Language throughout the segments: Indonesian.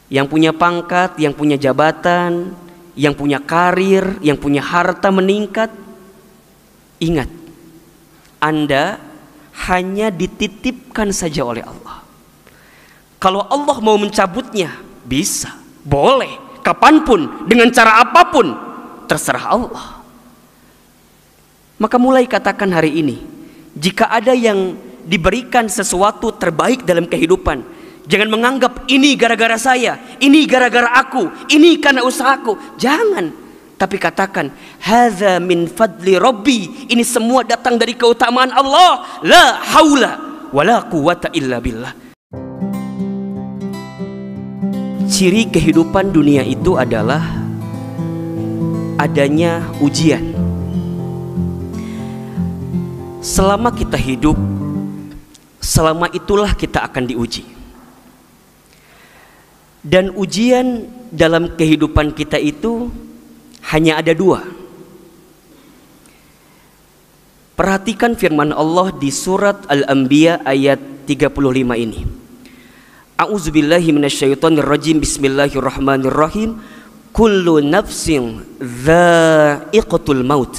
Yang punya pangkat, yang punya jabatan, yang punya karir, yang punya harta meningkat. Ingat, Anda hanya dititipkan saja oleh Allah. Kalau Allah mau mencabutnya, bisa, boleh, kapanpun, dengan cara apapun, terserah Allah. Maka mulai katakan hari ini, jika ada yang diberikan sesuatu terbaik dalam kehidupan, jangan menganggap ini gara-gara saya, ini gara-gara aku, ini karena usahaku. Jangan, tapi katakan hadza min fadli rabbi, ini semua datang dari keutamaan Allah. La haula wala quwata illa billah. Ciri kehidupan dunia itu adalah adanya ujian. Selama kita hidup, selama itulah kita akan diuji. Dan ujian dalam kehidupan kita itu hanya ada dua. Perhatikan firman Allah di surat Al-Anbiya ayat 35 ini. A'udzubillahi minasyaitonirrajim. Bismillahirrahmanirrahim. Kullu nafsin dha'iqatul maut.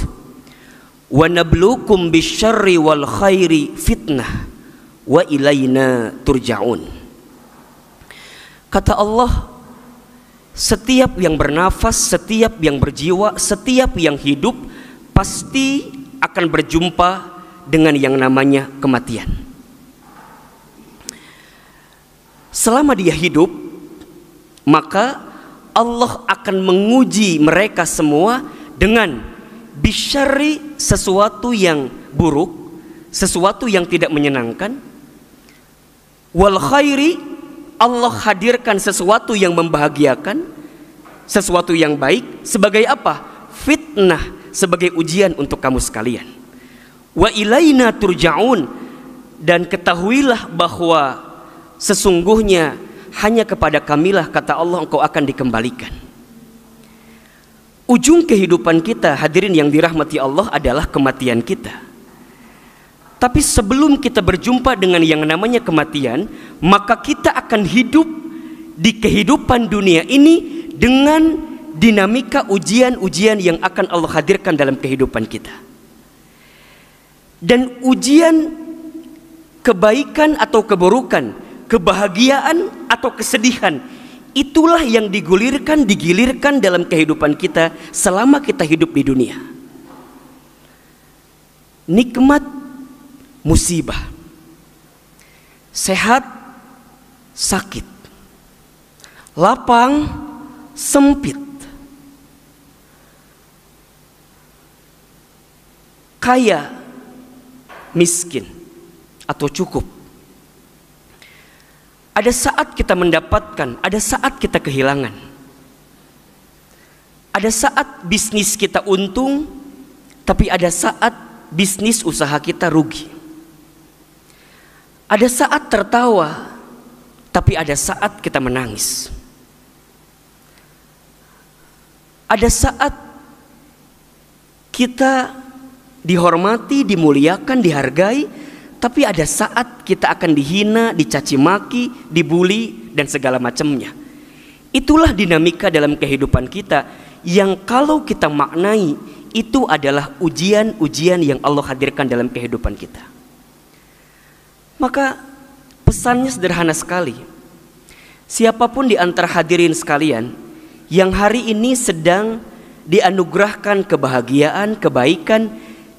Wa nabluukum bisyarri wal khairi fitnah wa ilaina turja'un. Kata Allah, setiap yang bernafas, setiap yang berjiwa, setiap yang hidup pasti akan berjumpa dengan yang namanya kematian. Selama dia hidup, maka Allah akan menguji mereka semua dengan bisyarri, sesuatu yang buruk, sesuatu yang tidak menyenangkan, wal khairi, Allah hadirkan sesuatu yang membahagiakan, sesuatu yang baik. Sebagai apa? Fitnah, sebagai ujian untuk kamu sekalian. Wa ilaina turja'un, dan ketahuilah bahwa sesungguhnya hanya kepada kamilah, kata Allah, engkau akan dikembalikan. Ujung kehidupan kita, hadirin yang dirahmati Allah, adalah kematian kita. Tapi sebelum kita berjumpa dengan yang namanya kematian, maka kita akan hidup di kehidupan dunia ini dengan dinamika ujian-ujian yang akan Allah hadirkan dalam kehidupan kita. Dan ujian kebaikan atau keburukan, kebahagiaan atau kesedihan, itulah yang digilirkan dalam kehidupan kita selama kita hidup di dunia. Nikmat, musibah, sehat, sakit, lapang, sempit, kaya, miskin, atau cukup. Ada saat kita mendapatkan, ada saat kita kehilangan. Ada saat bisnis kita untung, tapi ada saat bisnis usaha kita rugi. Ada saat tertawa, tapi ada saat kita menangis. Ada saat kita dihormati, dimuliakan, dihargai, tapi ada saat kita akan dihina, dicaci maki, dibully, dan segala macamnya. Itulah dinamika dalam kehidupan kita yang kalau kita maknai, itu adalah ujian-ujian yang Allah hadirkan dalam kehidupan kita. Maka pesannya sederhana sekali. Siapapun di antara hadirin sekalian yang hari ini sedang dianugerahkan kebahagiaan, kebaikan,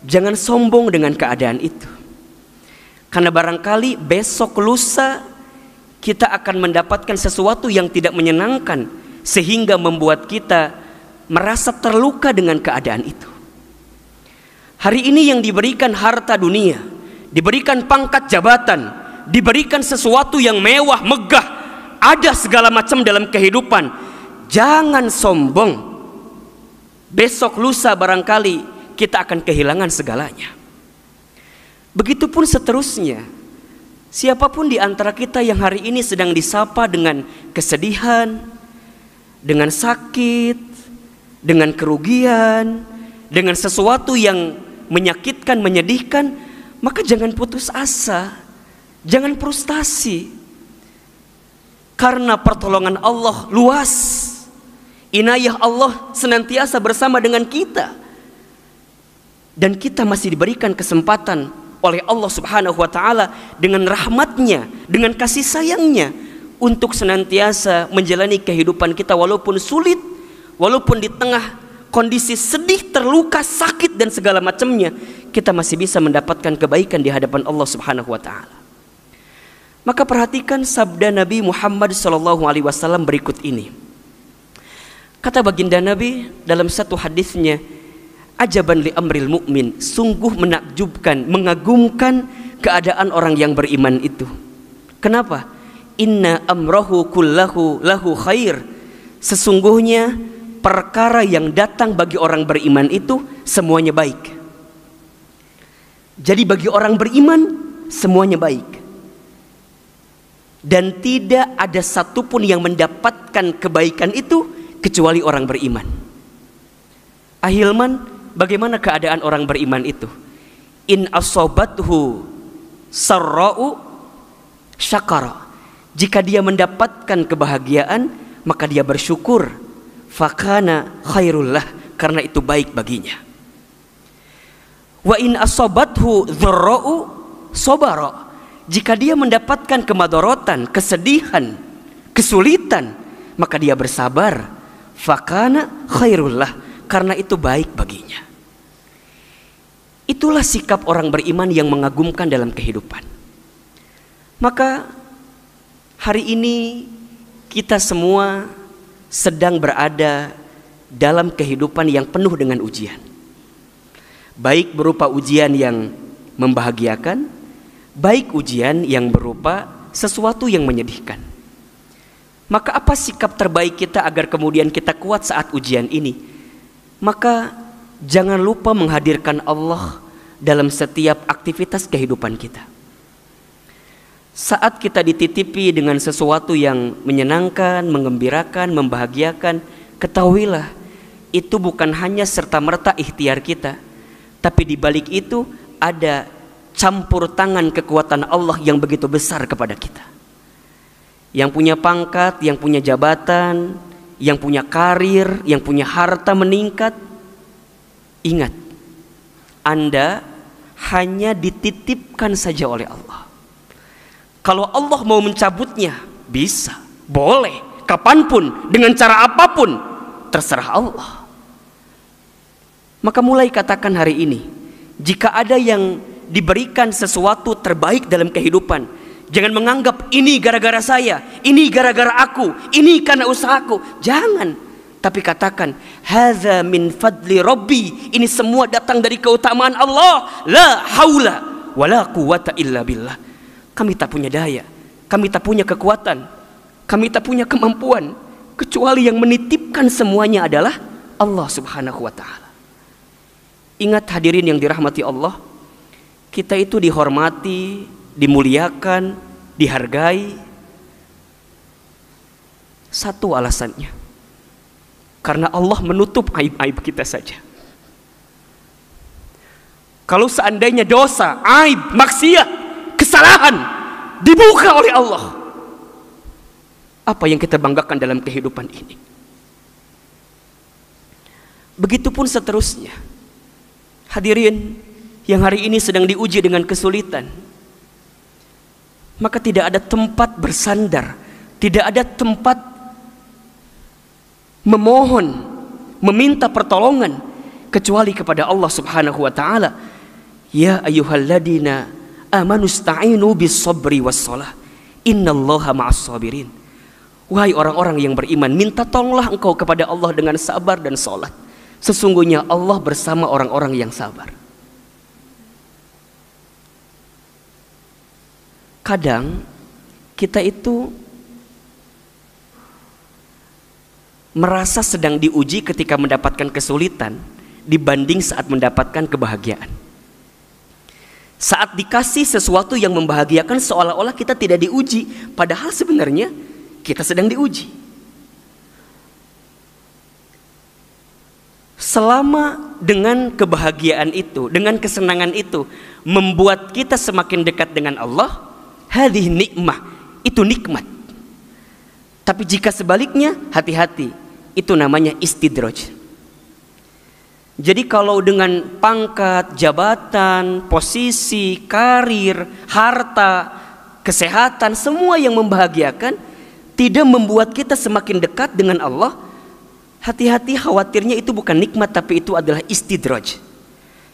jangan sombong dengan keadaan itu. Karena barangkali besok lusa kita akan mendapatkan sesuatu yang tidak menyenangkan, sehingga membuat kita merasa terluka dengan keadaan itu. Hari ini yang diberikan harta dunia, diberikan pangkat jabatan, diberikan sesuatu yang mewah, megah, ada segala macam dalam kehidupan. Jangan sombong. Besok lusa barangkali kita akan kehilangan segalanya. Begitupun seterusnya. Siapapun di antara kita yang hari ini sedang disapa dengan kesedihan, dengan sakit, dengan kerugian, dengan sesuatu yang menyakitkan, menyedihkan, maka jangan putus asa, jangan frustasi. Karena pertolongan Allah luas, inayah Allah senantiasa bersama dengan kita, dan kita masih diberikan kesempatan oleh Allah Subhanahu wa Ta'ala dengan rahmatnya, dengan kasih sayangnya, untuk senantiasa menjalani kehidupan kita walaupun sulit, walaupun di tengah kondisi sedih, terluka, sakit dan segala macamnya, kita masih bisa mendapatkan kebaikan di hadapan Allah Subhanahu wa Ta'ala. Maka perhatikan sabda Nabi Muhammad SAW berikut ini. Kata baginda Nabi dalam satu hadisnya, ajaban li amril mu'min, sungguh menakjubkan, mengagumkan keadaan orang yang beriman itu. Kenapa? Inna amrahu kullahu lahu khair. Sesungguhnya perkara yang datang bagi orang beriman itu semuanya baik. Jadi bagi orang beriman semuanya baik, dan tidak ada satupun yang mendapatkan kebaikan itu kecuali orang beriman. Ahilman, bagaimana keadaan orang beriman itu? In asobathu sarra'u syakara. Jika dia mendapatkan kebahagiaan, maka dia bersyukur. Fakana khairullah, karena itu baik baginya. Wa in asobathu dzarra'u sabara. Jika dia mendapatkan kemadorotan, kesedihan, kesulitan, maka dia bersabar. Fakana khairullah, karena itu baik baginya. Itulah sikap orang beriman yang mengagumkan dalam kehidupan. Maka hari ini kita semua sedang berada dalam kehidupan yang penuh dengan ujian. Baik berupa ujian yang membahagiakan, baik ujian yang berupa sesuatu yang menyedihkan. Maka apa sikap terbaik kita agar kemudian kita kuat saat ujian ini? Maka jangan lupa menghadirkan Allah dalam setiap aktivitas kehidupan kita. Saat kita dititipi dengan sesuatu yang menyenangkan, mengembirakan, membahagiakan, ketahuilah itu bukan hanya serta-merta ikhtiar kita, tapi di balik itu ada campur tangan kekuatan Allah yang begitu besar kepada kita. Yang punya pangkat, yang punya jabatan, yang punya karir, yang punya harta meningkat, ingat, Anda hanya dititipkan saja oleh Allah. Kalau Allah mau mencabutnya, bisa, boleh, kapanpun, dengan cara apapun, terserah Allah. Maka mulai katakan hari ini, jika ada yang diberikan sesuatu terbaik dalam kehidupan, jangan menganggap ini gara-gara saya, ini gara-gara aku, ini karena usahaku. Jangan, tapi katakan, hadza min fadli rabbi, ini semua datang dari keutamaan Allah. La haula wala quwata illa billah. Kami tak punya daya, kami tak punya kekuatan, kami tak punya kemampuan, kecuali yang menitipkan semuanya adalah Allah Subhanahu wa Ta'ala. Ingat hadirin yang dirahmati Allah, kita itu dihormati, dimuliakan, dihargai. Satu alasannya, karena Allah menutup aib-aib kita saja. Kalau seandainya dosa, aib, maksiat, kesalahan dibuka oleh Allah, apa yang kita banggakan dalam kehidupan ini? Begitupun seterusnya. Hadirin yang hari ini sedang diuji dengan kesulitan, maka tidak ada tempat bersandar, tidak ada tempat memohon, meminta pertolongan kecuali kepada Allah Subhanahu wa Ta'ala. Ya ayyuhalladzina amanu sta'inu bis sabri was shalah, innallaha ma'as sabirin. Wahai orang-orang yang beriman, minta tolonglah engkau kepada Allah dengan sabar dan salat. Sesungguhnya Allah bersama orang-orang yang sabar. Kadang kita itu merasa sedang diuji ketika mendapatkan kesulitan dibanding saat mendapatkan kebahagiaan. Saat dikasih sesuatu yang membahagiakan, seolah-olah kita tidak diuji, padahal sebenarnya kita sedang diuji. Selama dengan kebahagiaan itu, dengan kesenangan itu membuat kita semakin dekat dengan Allah, hadhihi nikmah, itu nikmat. Tapi jika sebaliknya, hati-hati, itu namanya istidraj. Jadi kalau dengan pangkat, jabatan, posisi, karir, harta, kesehatan, semua yang membahagiakan tidak membuat kita semakin dekat dengan Allah, hati-hati, khawatirnya itu bukan nikmat, tapi itu adalah istidraj.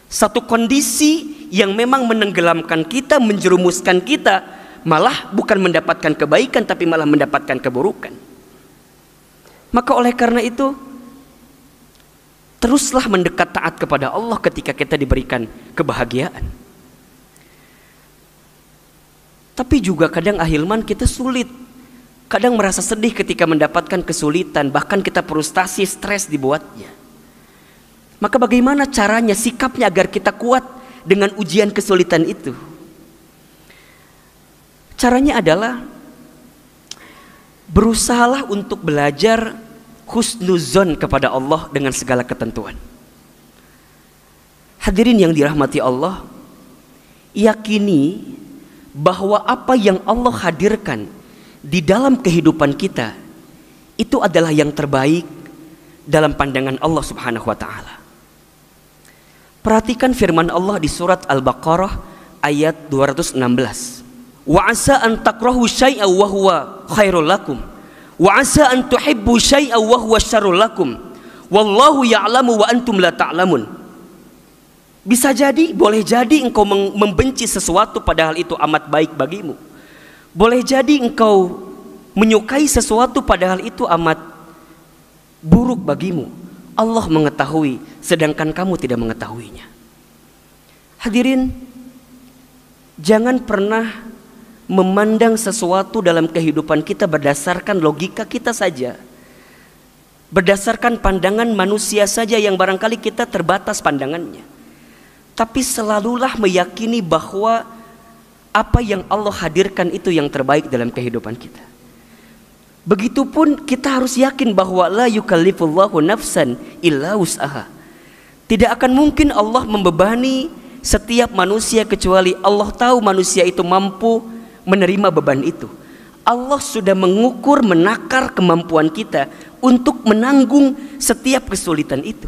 Satu kondisi yang memang menenggelamkan kita, menjerumuskan kita, malah bukan mendapatkan kebaikan, tapi malah mendapatkan keburukan. Maka oleh karena itu, teruslah mendekat taat kepada Allah ketika kita diberikan kebahagiaan. Tapi juga kadang ahilman kita sulit, kadang merasa sedih ketika mendapatkan kesulitan, bahkan kita frustasi, stres dibuatnya. Maka bagaimana caranya, sikapnya agar kita kuat dengan ujian kesulitan itu? Caranya adalah berusahalah untuk belajar husnuzon kepada Allah dengan segala ketentuan. Hadirin yang dirahmati Allah, yakini bahwa apa yang Allah hadirkan di dalam kehidupan kita itu adalah yang terbaik dalam pandangan Allah Subhanahu wa taala. Perhatikan firman Allah di surat Al-Baqarah ayat 216. Wa asa an takrahu syai'an wa huwa khairul lakum wa asa an tuhibbu syai'an wa huwa syarrul lakum wallahu ya'lamu wa antum la ta'lamun. Bisa jadi, boleh jadi engkau membenci sesuatu padahal itu amat baik bagimu. Boleh jadi engkau menyukai sesuatu padahal itu amat buruk bagimu. Allah mengetahui sedangkan kamu tidak mengetahuinya. Hadirin, jangan pernah memandang sesuatu dalam kehidupan kita berdasarkan logika kita saja, berdasarkan pandangan manusia saja yang barangkali kita terbatas pandangannya. Tapi selalulah meyakini bahwa apa yang Allah hadirkan itu yang terbaik dalam kehidupan kita. Begitupun kita harus yakin bahwa la yukallifullahu nafsan illa wus'aha. Tidak akan mungkin Allah membebani setiap manusia kecuali Allah tahu manusia itu mampu menerima beban itu. Allah sudah mengukur, menakar kemampuan kita untuk menanggung setiap kesulitan itu.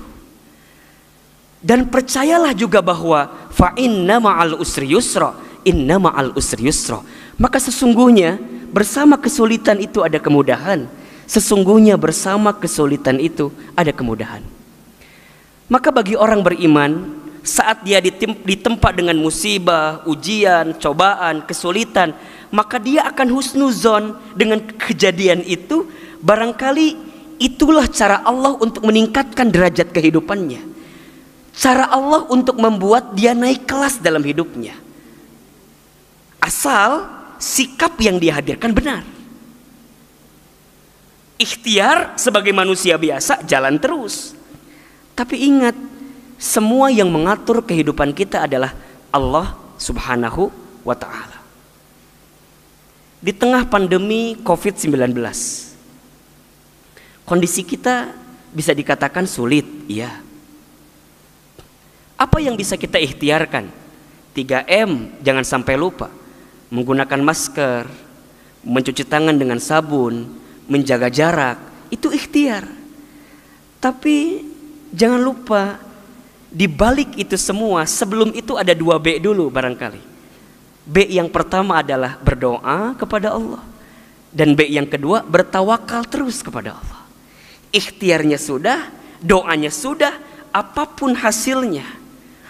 Dan percayalah juga bahwa fa inna ma'al usri yusra, inna ma'al usri yusra. Maka sesungguhnya bersama kesulitan itu ada kemudahan. Sesungguhnya bersama kesulitan itu ada kemudahan. Maka bagi orang beriman, saat dia ditempa dengan musibah, ujian, cobaan, kesulitan, maka dia akan husnuzon dengan kejadian itu. Barangkali itulah cara Allah untuk meningkatkan derajat kehidupannya, cara Allah untuk membuat dia naik kelas dalam hidupnya, asal sikap yang dia hadirkan benar. Ikhtiar sebagai manusia biasa jalan terus, tapi ingat, semua yang mengatur kehidupan kita adalah Allah Subhanahu wa ta'ala. Di tengah pandemi COVID-19, kondisi kita bisa dikatakan sulit, iya. Apa yang bisa kita ikhtiarkan? 3M, jangan sampai lupa. Menggunakan masker, mencuci tangan dengan sabun, menjaga jarak, itu ikhtiar. Tapi jangan lupa, di balik itu semua, sebelum itu ada 2B dulu barangkali. B yang pertama adalah berdoa kepada Allah, dan B yang kedua bertawakal terus kepada Allah. Ikhtiarnya sudah, doanya sudah, apapun hasilnya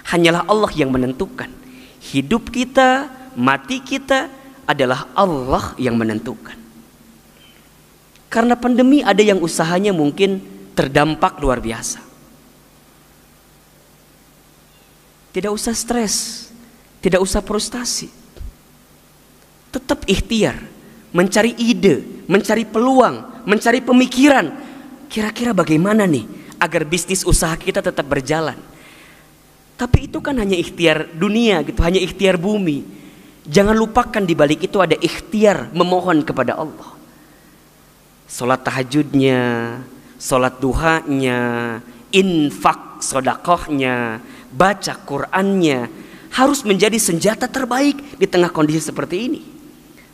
hanyalah Allah yang menentukan. Hidup kita, mati kita adalah Allah yang menentukan. Karena pandemi ada yang usahanya mungkin terdampak luar biasa. Tidak usah stres, tidak usah frustasi. Tetap ikhtiar, mencari ide, mencari peluang, mencari pemikiran. Kira-kira bagaimana nih agar bisnis usaha kita tetap berjalan. Tapi itu kan hanya ikhtiar dunia gitu, hanya ikhtiar bumi. Jangan lupakan di balik itu ada ikhtiar memohon kepada Allah. Salat tahajudnya, salat duhanya, infak sedekahnya, baca Qur'annya harus menjadi senjata terbaik di tengah kondisi seperti ini.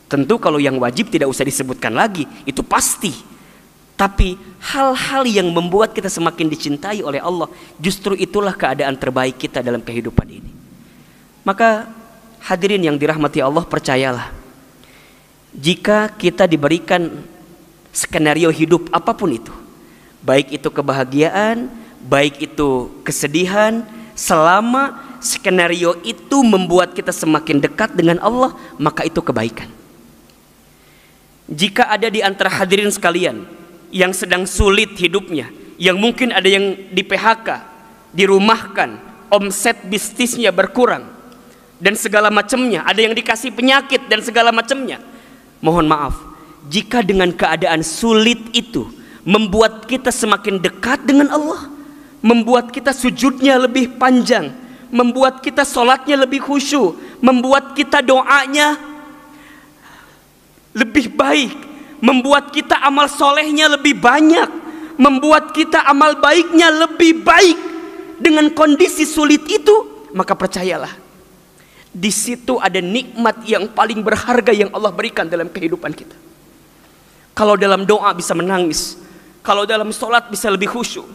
Tentu kalau yang wajib tidak usah disebutkan lagi, itu pasti. Tapi hal-hal yang membuat kita semakin dicintai oleh Allah, justru itulah keadaan terbaik kita dalam kehidupan ini. Maka hadirin yang dirahmati Allah, percayalah, jika kita diberikan skenario hidup apapun itu, baik itu kebahagiaan, baik itu kesedihan, selama skenario itu membuat kita semakin dekat dengan Allah, maka itu kebaikan. Jika ada di antara hadirin sekalian yang sedang sulit hidupnya, yang mungkin ada yang di PHK, dirumahkan, omset bisnisnya berkurang, dan segala macamnya, ada yang dikasih penyakit dan segala macamnya, mohon maaf, jika dengan keadaan sulit itu membuat kita semakin dekat dengan Allah, membuat kita sujudnya lebih panjang, membuat kita sholatnya lebih khusyuk, membuat kita doanya lebih baik, membuat kita amal solehnya lebih banyak, membuat kita amal baiknya lebih baik dengan kondisi sulit itu, maka percayalah, di situ ada nikmat yang paling berharga yang Allah berikan dalam kehidupan kita. Kalau dalam doa bisa menangis, kalau dalam sholat bisa lebih khusyuk,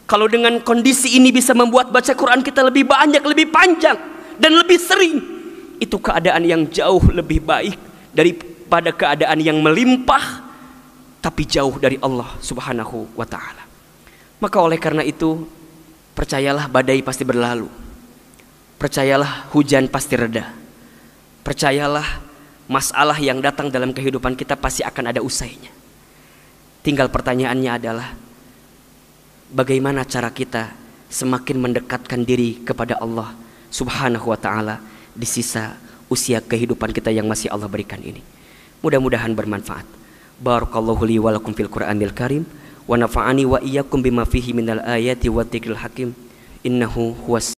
kalau dengan kondisi ini bisa membuat baca Quran kita lebih banyak, lebih panjang, dan lebih sering, itu keadaan yang jauh lebih baik daripada keadaan yang melimpah tapi jauh dari Allah Subhanahu wa ta'ala. Maka oleh karena itu, percayalah badai pasti berlalu, percayalah hujan pasti reda, percayalah masalah yang datang dalam kehidupan kita pasti akan ada usainya. Tinggal pertanyaannya adalah, bagaimana cara kita semakin mendekatkan diri kepada Allah Subhanahu wa ta'ala di sisa usia kehidupan kita yang masih Allah berikan ini. Mudah-mudahan bermanfaat. Barakallahu li wa lakum fil Qur'anil Karim, wa nafa'ani wa iyyakum bima fihi minal ayati wa dzikril hakim. Innahu huwas